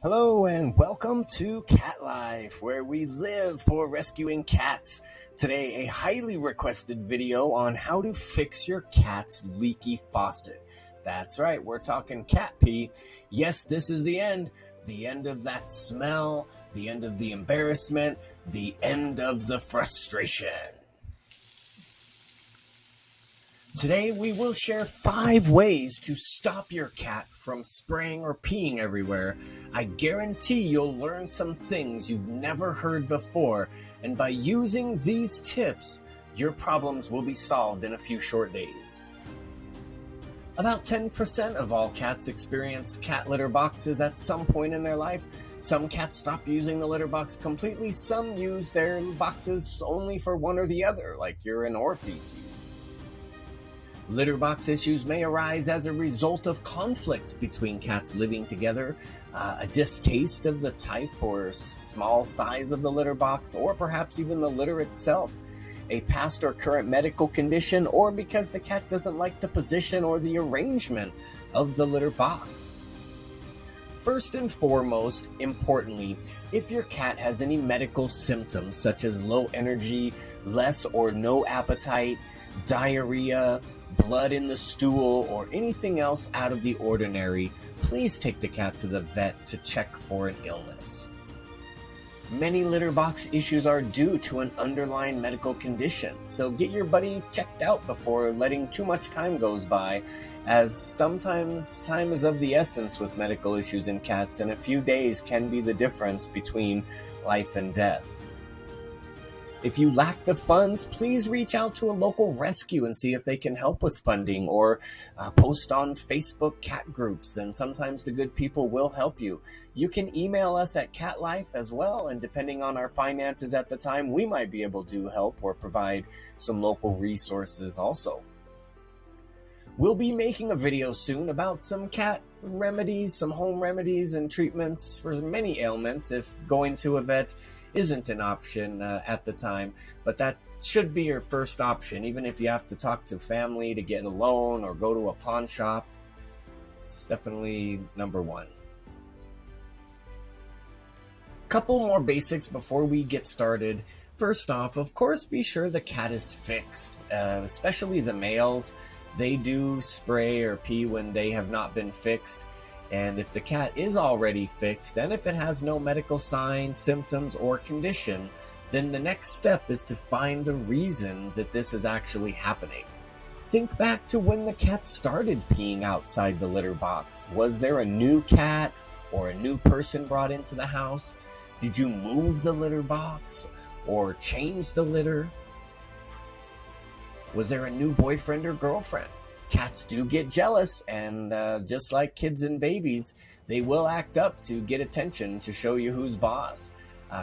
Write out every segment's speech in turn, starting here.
Hello and welcome to Catlife, where we live for rescuing cats. Today, a highly requested video on how to fix your cat's leaky faucet. That's right, we're talking cat pee. Yes, this is the end of that smell, the end of the embarrassment, the end of the frustration. Today we will share 5 ways to stop your cat from spraying or peeing everywhere. I guarantee you'll learn some things you've never heard before, and by using these tips, your problems will be solved in a few short days. About 10% of all cats experience cat litter boxes at some point in their life. Some cats stop using the litter box completely. Some use their boxes only for one or the other, like urine or feces. Litter box issues may arise as a result of conflicts between cats living together, a distaste of the type or small size of the litter box, or perhaps even the litter itself, a past or current medical condition, or because the cat doesn't like the position or the arrangement of the litter box. First and foremost, importantly, if your cat has any medical symptoms such as low energy, less or no appetite, diarrhea, blood in the stool, or anything else out of the ordinary, please take the cat to the vet to check for an illness. Many litter box issues are due to an underlying medical condition, so get your buddy checked out before letting too much time goes by, as sometimes time is of the essence with medical issues in cats, and a few days can be the difference between life and death. If you lack the funds, please reach out to a local rescue and see if they can help with funding, or post on Facebook cat groups, and sometimes the good people will help you. You can email us at Catlife as well, and depending on our finances at the time, we might be able to help or provide some local resources also. We'll be making a video soon about some cat remedies, some home remedies and treatments for many ailments if going to a vet isn't an option at the time, but that should be your first option, even if you have to talk to family to get a loan or go to a pawn shop. It's definitely number one. Couple more basics before we get started. First off, of course, be sure the cat is fixed, especially the males. They do spray or pee when they have not been fixed. And if the cat is already fixed, and if it has no medical signs, symptoms, or condition, then the next step is to find the reason that this is actually happening. Think back to when the cat started peeing outside the litter box. Was there a new cat or a new person brought into the house? Did you move the litter box or change the litter? Was there a new boyfriend or girlfriend? Cats do get jealous, and just like kids and babies, they will act up to get attention to show you who's boss.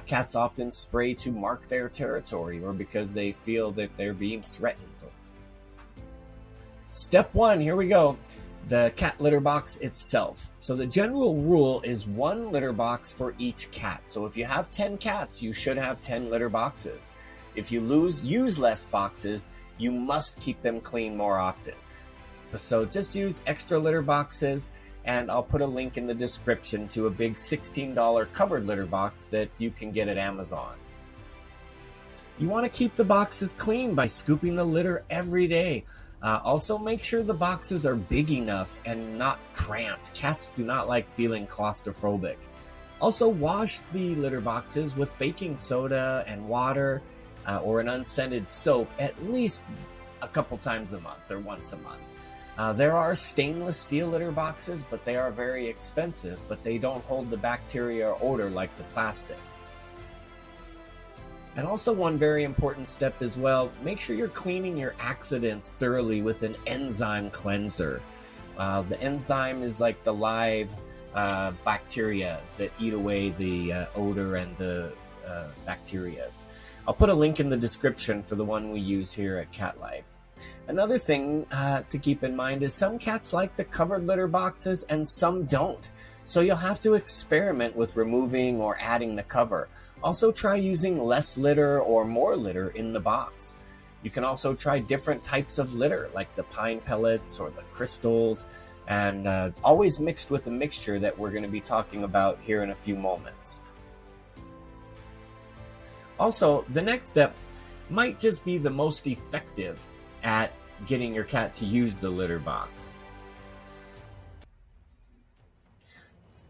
Cats often spray to mark their territory or because they feel that they're being threatened. Step 1, here we go. The cat litter box itself. So the general rule is 1 litter box for each cat. So if you have 10 cats, you should have 10 litter boxes. If you use less boxes, you must keep them clean more often. So just use extra litter boxes, and I'll put a link in the description to a big $16 covered litter box that you can get at Amazon. You want to keep the boxes clean by scooping the litter every day. Also, make sure the boxes are big enough and not cramped. Cats do not like feeling claustrophobic. Also, wash the litter boxes with baking soda and water or an unscented soap at least a couple times a month or once a month. There are stainless steel litter boxes, but they are very expensive, but they don't hold the bacteria or odor like the plastic. And also one very important step as well, make sure you're cleaning your accidents thoroughly with an enzyme cleanser. The enzyme is like the live bacteria that eat away the odor and the bacteria. I'll put a link in the description for the one we use here at Catlife. Another thing to keep in mind is some cats like the covered litter boxes and some don't. So you'll have to experiment with removing or adding the cover. Also try using less litter or more litter in the box. You can also try different types of litter like the pine pellets or the crystals. and always mixed with a mixture that we're going to be talking about here in a few moments. Also, the next step might just be the most effective at getting your cat to use the litter box.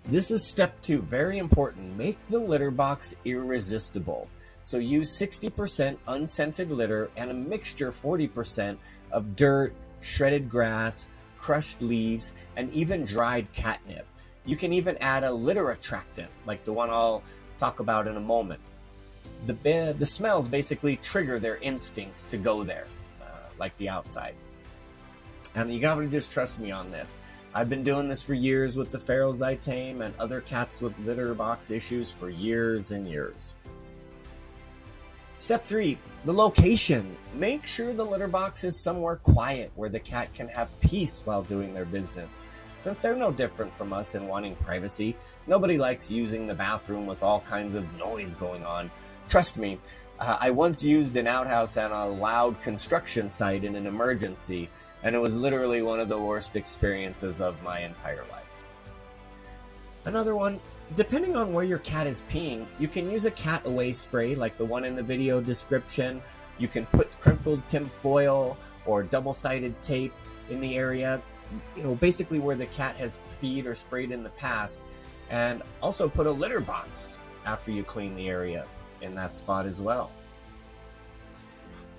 This is step 2, very important. Make the litter box irresistible. So use 60% unscented litter and a mixture 40% of dirt, shredded grass, crushed leaves, and even dried catnip. You can even add a litter attractant, like the one I'll talk about in a moment. The smells basically trigger their instincts to go there, like the outside. And you gotta just trust me on this. I've been doing this for years with the ferals I tame and other cats with litter box issues for years and years. Step 3, the location. Make sure the litter box is somewhere quiet where the cat can have peace while doing their business. Since they're no different from us in wanting privacy, nobody likes using the bathroom with all kinds of noise going on. Trust me, I once used an outhouse on a loud construction site in an emergency, and it was literally one of the worst experiences of my entire life. Another one, depending on where your cat is peeing, you can use a cat away spray like the one in the video description. You can put crinkled tin foil or double-sided tape in the area, basically where the cat has peed or sprayed in the past, and also put a litter box after you clean the area in that spot as well.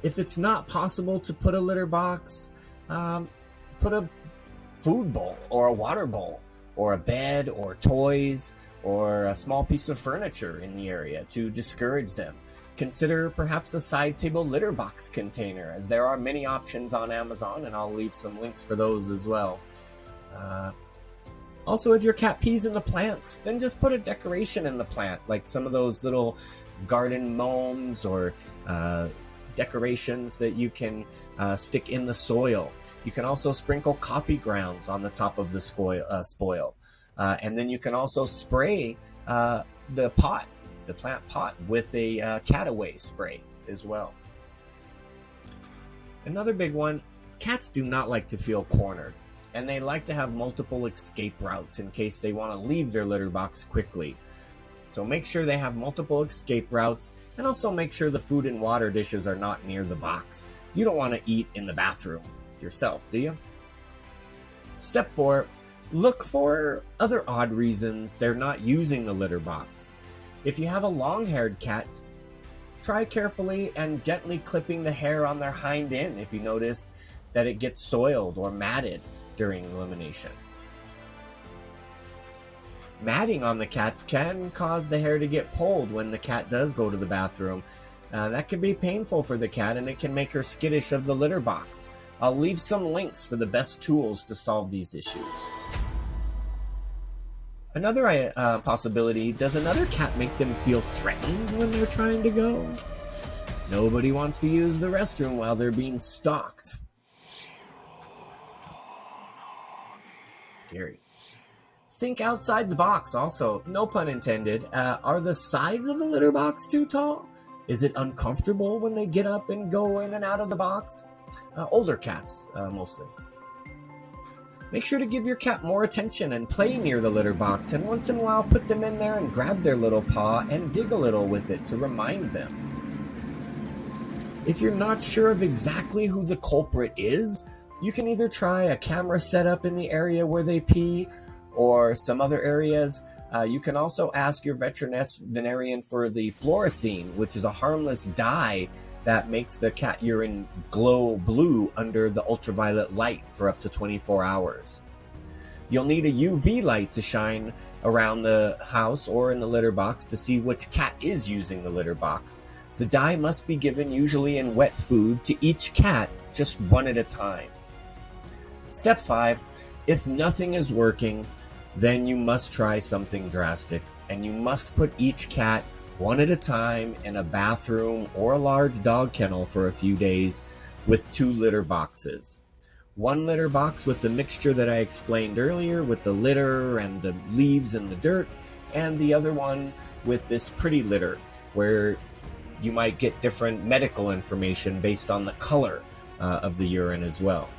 If it's not possible to put a litter box, put a food bowl or a water bowl or a bed or toys or a small piece of furniture in the area to discourage them. Consider perhaps a side table litter box container, as there are many options on Amazon, and I'll leave some links for those as well. Also, if your cat pees in the plants, then just put a decoration in the plant, like some of those little garden gnomes or decorations that you can stick in the soil. You can also sprinkle coffee grounds on the top of the spoil. And then you can also spray the plant pot with a cat away spray as well. Another big one, cats do not like to feel cornered, and they like to have multiple escape routes in case they want to leave their litter box quickly. So make sure they have multiple escape routes, and also make sure the food and water dishes are not near the box. You don't want to eat in the bathroom yourself, do you? Step 4, look for other odd reasons they're not using the litter box. If you have a long-haired cat, try carefully and gently clipping the hair on their hind end if you notice that it gets soiled or matted during elimination. Matting on the cats can cause the hair to get pulled when the cat does go to the bathroom. That can be painful for the cat, and it can make her skittish of the litter box. I'll leave some links for the best tools to solve these issues. Another possibility, does another cat make them feel threatened when they're trying to go? Nobody wants to use the restroom while they're being stalked. Scary. Think outside the box also, no pun intended. Are the sides of the litter box too tall? Is it uncomfortable when they get up and go in and out of the box? Older cats, mostly. Make sure to give your cat more attention and play near the litter box, and once in a while put them in there and grab their little paw and dig a little with it to remind them. If you're not sure of exactly who the culprit is, you can either try a camera setup in the area where they pee or some other areas. You can also ask your veterinarian for the fluorescein, which is a harmless dye that makes the cat urine glow blue under the ultraviolet light for up to 24 hours. You'll need a UV light to shine around the house or in the litter box to see which cat is using the litter box. The dye must be given usually in wet food to each cat, just one at a time. Step 5, if nothing is working, then you must try something drastic, and you must put each cat one at a time in a bathroom or a large dog kennel for a few days with 2 litter boxes. One litter box with the mixture that I explained earlier with the litter and the leaves and the dirt, and the other one with this pretty litter where you might get different medical information based on the color of the urine as well.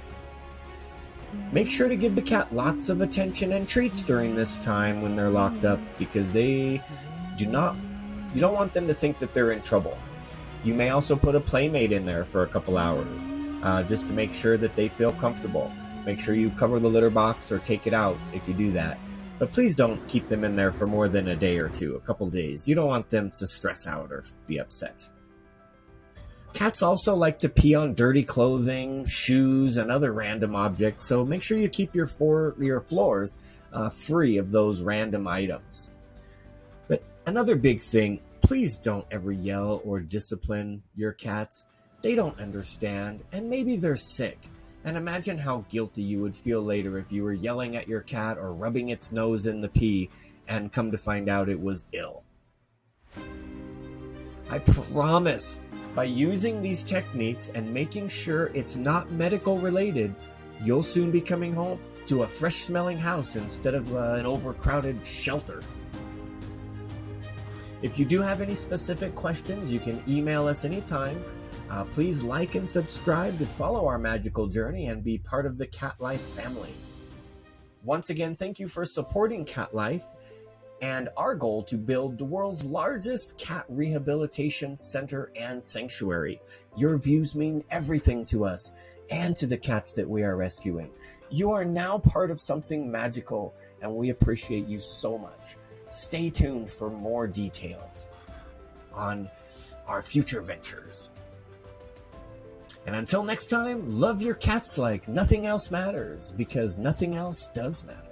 Make sure to give the cat lots of attention and treats during this time when they're locked up, because you don't want them to think that they're in trouble. You may also put a playmate in there for a couple hours, just to make sure that they feel comfortable. Make sure you cover the litter box or take it out if you do that. But please don't keep them in there for more than a day or two, a couple days. You don't want them to stress out or be upset. Cats also like to pee on dirty clothing, shoes, and other random objects, so make sure you keep your floors free of those random items. But another big thing, please don't ever yell or discipline your cats. They don't understand, and maybe they're sick. And imagine how guilty you would feel later if you were yelling at your cat or rubbing its nose in the pee and come to find out it was ill. I promise, by using these techniques and making sure it's not medical related, you'll soon be coming home to a fresh smelling house instead of an overcrowded shelter. If you do have any specific questions, you can email us anytime. Please like and subscribe to follow our magical journey and be part of the Catlife family. Once again, thank you for supporting Catlife and our goal to build the world's largest cat rehabilitation center and sanctuary. Your views mean everything to us and to the cats that we are rescuing. You are now part of something magical, and we appreciate you so much. Stay tuned for more details on our future ventures. And until next time, love your cats like nothing else matters, because nothing else does matter.